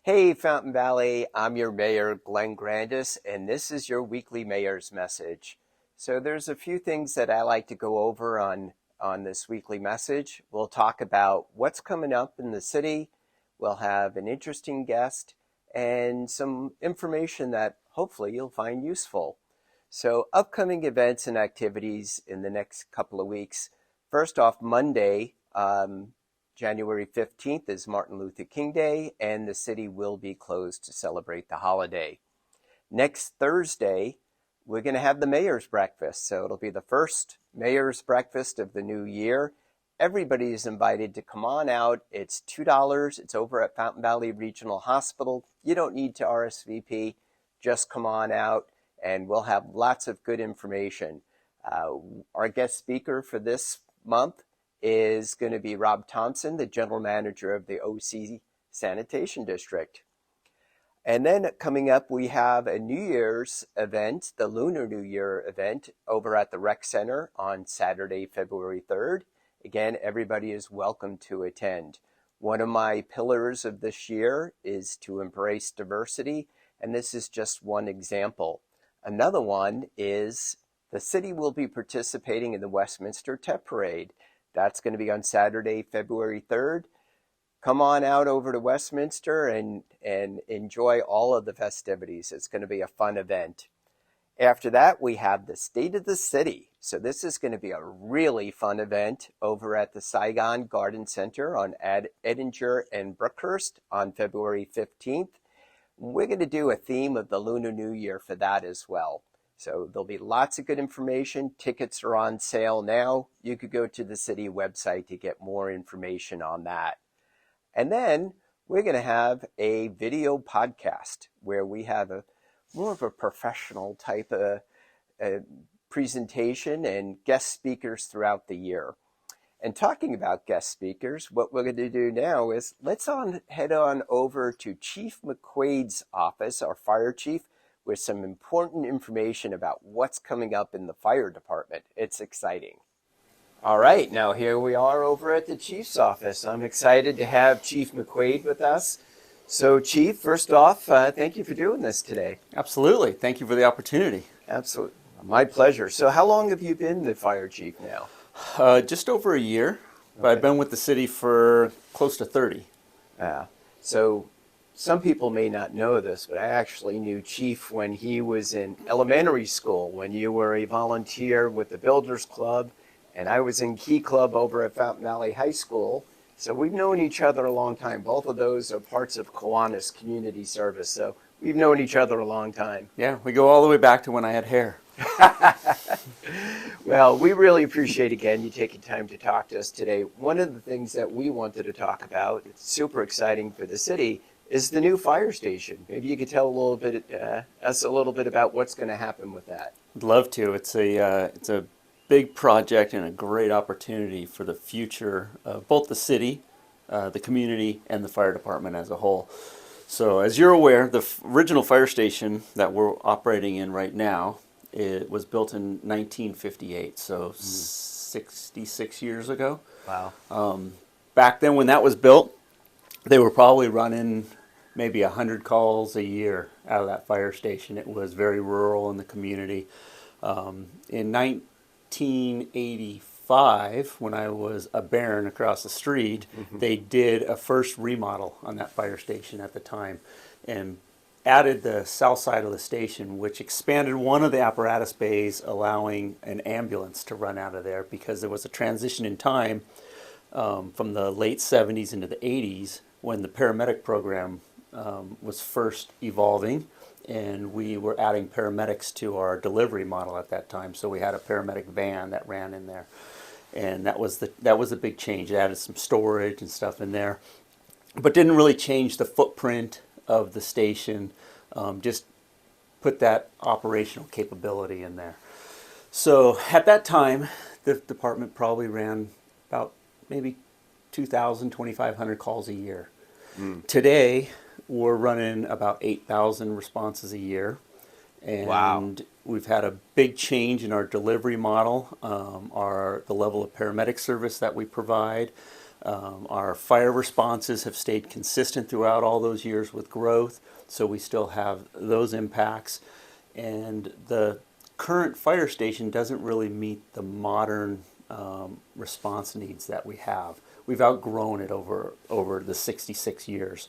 Hey, Fountain Valley, I'm your mayor, Glenn Grandis, and this is your weekly mayor's message. So there's a few things that I like to go over on this weekly message. We'll talk about what's coming up in the city. We'll have an interesting guest and some information that hopefully you'll find useful. So upcoming events and activities in the next couple of weeks. First off, Monday, January 15th is Martin Luther King Day, and the city will be closed to celebrate the holiday. Next Thursday, we're going to have the Mayor's Breakfast. So it'll be the first Mayor's Breakfast of the new year. Everybody is invited to come on out. It's $2. It's over at Fountain Valley Regional Hospital. You don't need to RSVP. Just come on out, and we'll have lots of good information. Our guest speaker for this month is going to be Rob Thompson, the general manager of the OC Sanitation District. And then coming up, we have a New Year's event, the Lunar New Year event, over at the Rec Center on Saturday, February 3rd. Again, everybody is welcome to attend. One of my pillars of this year is to embrace diversity, and this is just one example. Another one is the city will be participating in the Westminster Tet Parade. That's going to be on Saturday, February 3rd. Come on out over to Westminster and enjoy all of the festivities. It's going to be a fun event. After that, we have the State of the City. So this is going to be a really fun event over at the Saigon Garden Center on Edinger and Brookhurst on February 15th. We're going to do a theme of the Lunar New Year for that as well. So there'll be lots of good information. Tickets are on sale now. You could go to the city website to get more information on that. And then we're going to have a video podcast where we have more of a professional type of presentation and guest speakers throughout the year. And talking about guest speakers, what we're going to do now is let's head on over to Chief McQuaid's office, our fire chief, with some important information about what's coming up in the fire department. It's exciting. All right, now here we are over at the Chief's office. I'm excited to have Chief McQuaid with us. So Chief, first off, thank you for doing this today. Absolutely. Thank you for the opportunity. Absolutely. My pleasure. So how long have you been the fire chief now? Just over a year, but I've been with the city for close to 30. So some people may not know this, but I actually knew Chief when he was in elementary school, when you were a volunteer with the Builders Club, and I was in Key Club over at Fountain Valley High School. So we've known each other a long time. Both of those are parts of Kiwanis Community Service. So we've known each other a long time. Yeah, we go all the way back to when I had hair. Well, we really appreciate, again, you taking time to talk to us today. One of the things that we wanted to talk about, it's super exciting for the city, is the new fire station. Maybe you could tell us a little bit about what's going to happen with that. I'd love to. It's a big project and a great opportunity for the future of both the city, the community, and the fire department as a whole. So as you're aware, the original fire station that we're operating in right now, it was built in 1958, so 66 years ago. Wow. Back then when that was built, they were probably running maybe 100 calls a year out of that fire station. It was very rural in the community. In 1985, when I was a baron across the street, they did a first remodel on that fire station at the time and added the south side of the station, which expanded one of the apparatus bays, allowing an ambulance to run out of there because there was a transition in time from the late 70s into the 80s when the paramedic program was first evolving, and we were adding paramedics to our delivery model at that time. So we had a paramedic van that ran in there, and that was a big change. It added some storage and stuff in there, but didn't really change the footprint of the station. Just put that operational capability in there. So at that time, the department probably ran about maybe 2,000, 2,500 calls a year. Today, we're running about 8,000 responses a year. And Wow. we've had a big change in our delivery model, the level of paramedic service that we provide. Our fire responses have stayed consistent throughout all those years with growth, so we still have those impacts. And the current fire station doesn't really meet the modern response needs that we have. We've outgrown it over the 66 years.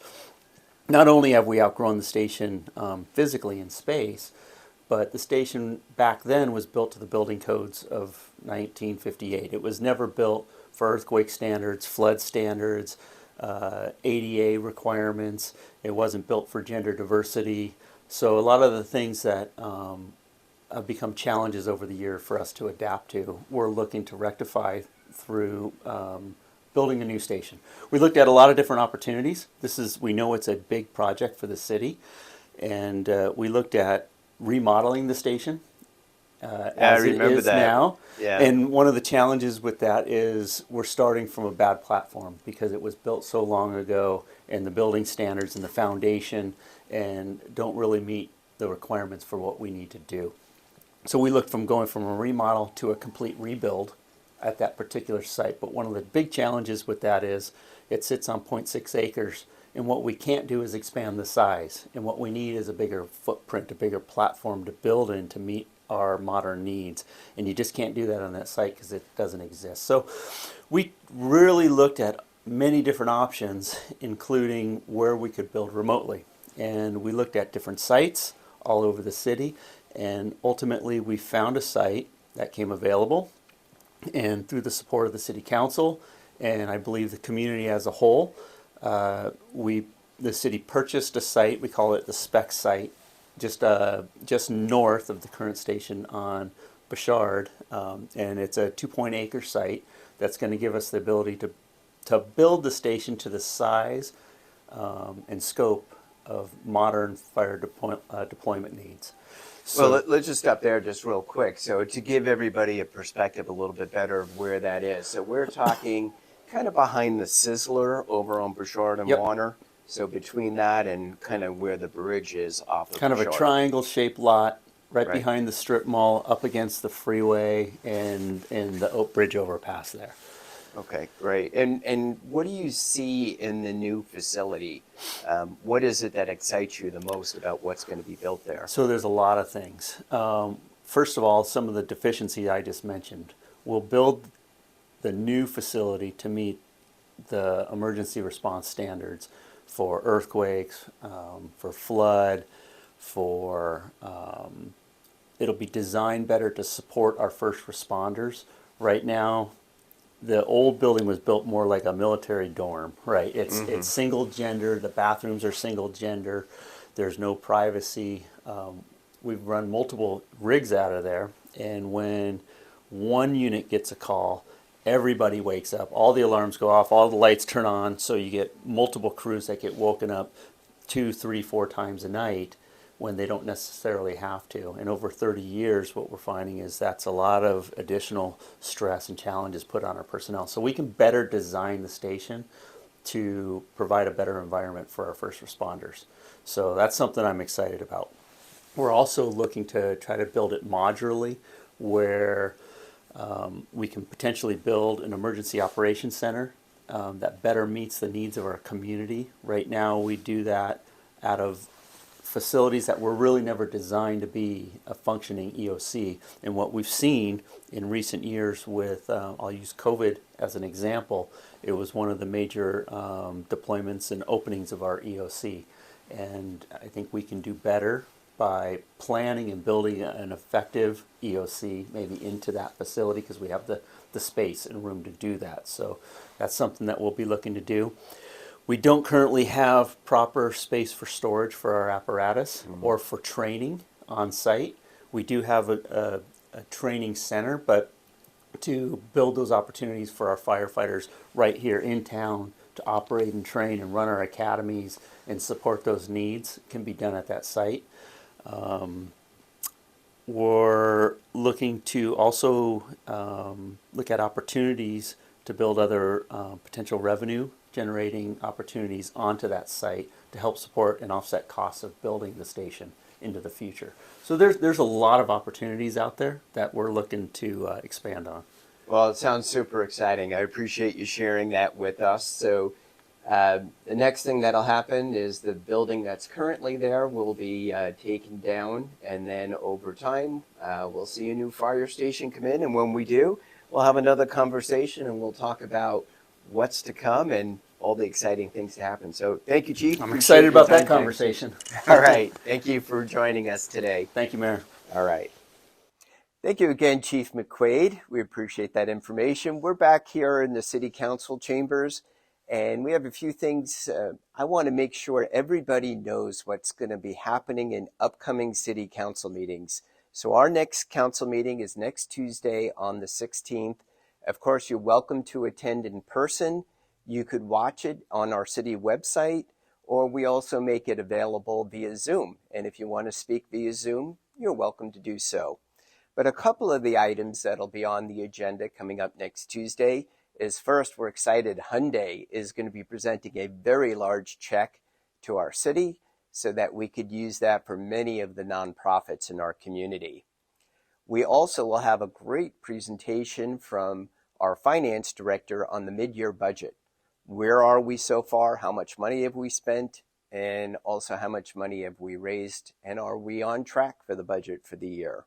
Not only have we outgrown the station physically in space, but the station back then was built to the building codes of 1958. It was never built for earthquake standards, flood standards, ADA requirements. It wasn't built for gender diversity. So a lot of the things that have become challenges over the year for us to adapt to, we're looking to rectify through building a new station. We looked at a lot of different opportunities. We know it's a big project for the city, and we looked at remodeling the station as I remember it is that. now. Yeah. And one of the challenges with that is we're starting from a bad platform because it was built so long ago, and the building standards and the foundation and don't really meet the requirements for what we need to do. So we looked from going from a remodel to a complete rebuild at that particular site. But one of the big challenges with that is it sits on 0.6 acres, and what we can't do is expand the size. And what we need is a bigger footprint, a bigger platform to build in to meet our modern needs. And you just can't do that on that site because it doesn't exist. So we really looked at many different options, including where we could build remotely. And we looked at different sites all over the city, and ultimately we found a site that came available. And through the support of the city council, and I believe the community as a whole, the city purchased a site. We call it the spec site, just north of the current station on Bouchard, and it's a 2.8 acre site that's going to give us the ability to build the station to the size and scope of modern fire deployment needs. So, well, let's just stop there just real quick. So to give everybody a perspective a little bit better of where that is. So we're talking kind of behind the Sizzler over on Bouchard and Yep. Warner. So between that and kind of where the bridge is off of Kind of a Bouchard. triangle-shaped lot right Right. behind the strip mall, up against the freeway and the Oak Bridge overpass there. Okay, great. And what do you see in the new facility? What is it that excites you the most about what's going to be built there? So there's a lot of things. First of all, some of the deficiencies I just mentioned. We'll build the new facility to meet the emergency response standards for earthquakes, for flood, it'll be designed better to support our first responders. Right now, the old building was built more like a military dorm, right? It's single gender. The bathrooms are single gender. There's no privacy. We've run multiple rigs out of there, and when one unit gets a call, everybody wakes up. All the alarms go off. All the lights turn on. So you get multiple crews that get woken up 2, 3, 4 times a night when they don't necessarily have to. And over 30 years, what we're finding is that's a lot of additional stress and challenges put on our personnel. So we can better design the station to provide a better environment for our first responders. So that's something I'm excited about. We're also looking to try to build it modularly, where we can potentially build an emergency operations center that better meets the needs of our community. Right now, we do that out of facilities that were really never designed to be a functioning EOC. And what we've seen in recent years with, I'll use COVID as an example, it was one of the major deployments and openings of our EOC. And I think we can do better by planning and building an effective EOC maybe into that facility, because we have the space and room to do that. So that's something that we'll be looking to do. We don't currently have proper space for storage for our apparatus or for training on site. We do have a training center, but to build those opportunities for our firefighters right here in town to operate and train and run our academies and support those needs can be done at that site. We're looking to also look at opportunities to build other potential revenue generating opportunities onto that site to help support and offset costs of building the station into the future. So there's a lot of opportunities out there that we're looking to expand on. Well, it sounds super exciting. I appreciate you sharing that with us. So, the next thing that'll happen is the building that's currently there will be taken down, and then over time, we'll see a new fire station come in. And when we do, we'll have another conversation and we'll talk about what's to come and all the exciting things to happen. So, thank you, Chief. I'm Appreciate excited your about that time. conversation. All right. Thank you for joining us today. Thank you, Mayor. All right. Thank you again, Chief McQuaid. We appreciate that information. We're back here in the City Council chambers, and we have a few things. I want to make sure everybody knows what's going to be happening in upcoming City Council meetings. So our next council meeting is next Tuesday on the 16th. Of course, you're welcome to attend in person. You could watch it on our city website, or we also make it available via Zoom. And if you want to speak via Zoom, you're welcome to do so. But a couple of the items that'll be on the agenda coming up next Tuesday is first, we're excited Hyundai is going to be presenting a very large check to our city so that we could use that for many of the nonprofits in our community. We also will have a great presentation from our finance director on the mid-year budget. Where are we so far? How much money have we spent? And also how much money have we raised? And are we on track for the budget for the year?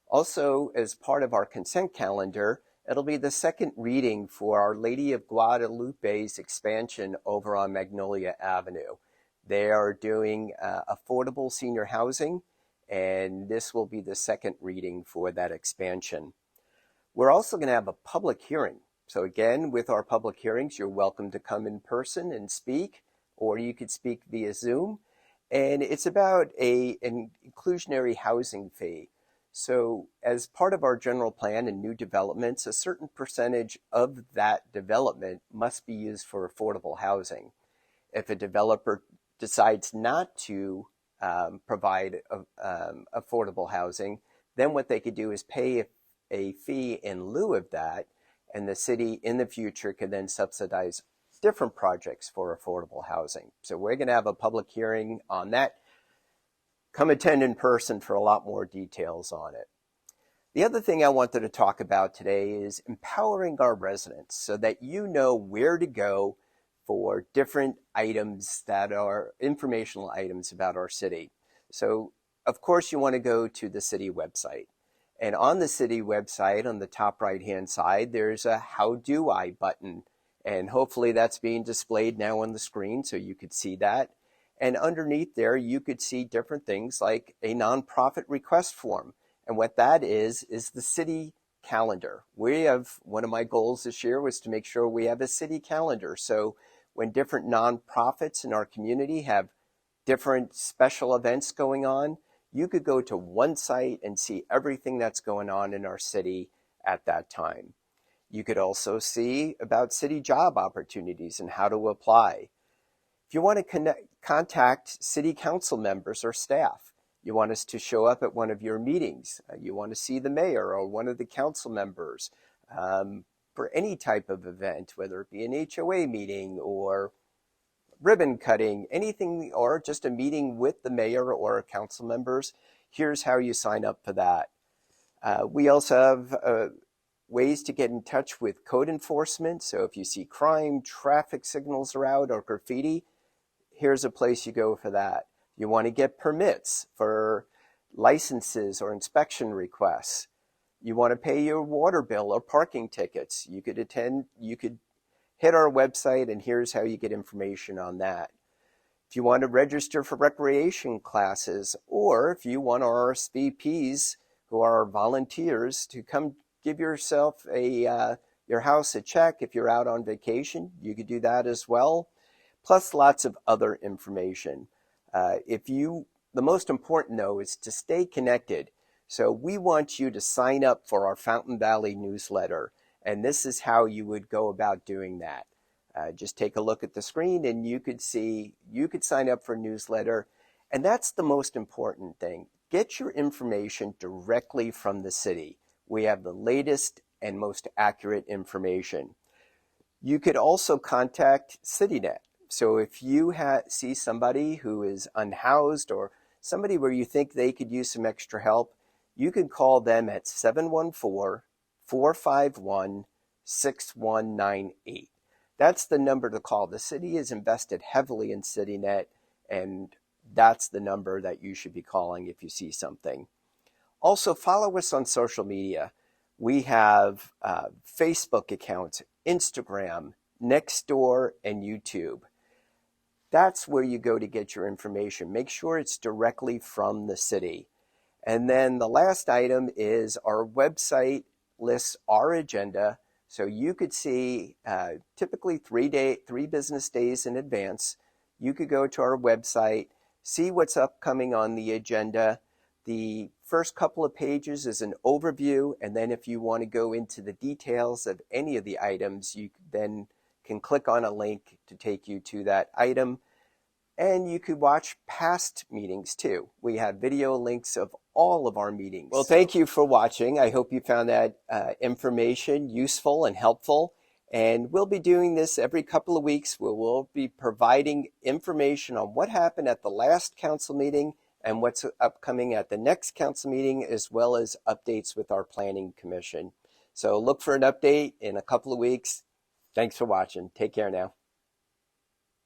Also, as part of our consent calendar, it'll be the second reading for Our Lady of Guadalupe's expansion over on Magnolia Avenue. They are doing affordable senior housing, and this will be the second reading for that expansion. We're also going to have a public hearing. So again, with our public hearings, you're welcome to come in person and speak, or you could speak via Zoom. And it's about an inclusionary housing fee. So as part of our general plan and new developments, a certain percentage of that development must be used for affordable housing. If a developer decides not to provide affordable housing, then what they could do is pay a fee in lieu of that, and the city in the future could then subsidize different projects for affordable housing. So we're going to have a public hearing on that. Come attend in person for a lot more details on it. The other thing I wanted to talk about today is empowering our residents so that you know where to go for different items that are informational items about our city. So, of course, you want to go to the city website. And on the city website, on the top right-hand side, there's a How Do I button. And hopefully that's being displayed now on the screen so you could see that. And underneath there, you could see different things like a nonprofit request form. And what that is the city calendar. One of my goals this year was to make sure we have a city calendar. So when different nonprofits in our community have different special events going on, you could go to one site and see everything that's going on in our city at that time. You could also see about city job opportunities and how to apply. If you want to contact city council members or staff, you want us to show up at one of your meetings, you want to see the mayor or one of the council members for any type of event, whether it be an HOA meeting or ribbon cutting, anything, or just a meeting with the mayor or council members, here's how you sign up for that. We also have ways to get in touch with code enforcement. So if you see crime, traffic signals are out, or graffiti, here's a place you go for that. You want to get permits for licenses or inspection requests. You want to pay your water bill or parking tickets. You could hit our website, and here's how you get information on that. If you want to register for recreation classes, or if you want our RSVPs, who are volunteers, to come give yourself your house a check if you're out on vacation, you could do that as well. Plus lots of other information. The most important though is to stay connected. So we want you to sign up for our Fountain Valley newsletter. And this is how you would go about doing that. Just take a look at the screen and you could sign up for a newsletter. And that's the most important thing. Get your information directly from the city. We have the latest and most accurate information. You could also contact CityNet. So if you see somebody who is unhoused or somebody where you think they could use some extra help, you can call them at 451-6198. That's the number to call. The city has invested heavily in CityNet, and that's the number that you should be calling if you see something. Also, follow us on social media. We have Facebook accounts, Instagram, Nextdoor, and YouTube. That's where you go to get your information. Make sure it's directly from the city. And then the last item is our website lists our agenda. So you could see typically 3 business days in advance. You could go to our website, see what's upcoming on the agenda. The first couple of pages is an overview, and then if you want to go into the details of any of the items, you then can click on a link to take you to that item. And you could watch past meetings too. We have video links of all of our meetings. Well, thank you for watching. I hope you found that information useful and helpful. And we'll be doing this every couple of weeks, where we'll be providing information on what happened at the last council meeting and what's upcoming at the next council meeting, as well as updates with our planning commission. So look for an update in a couple of weeks. Thanks for watching. Take care now.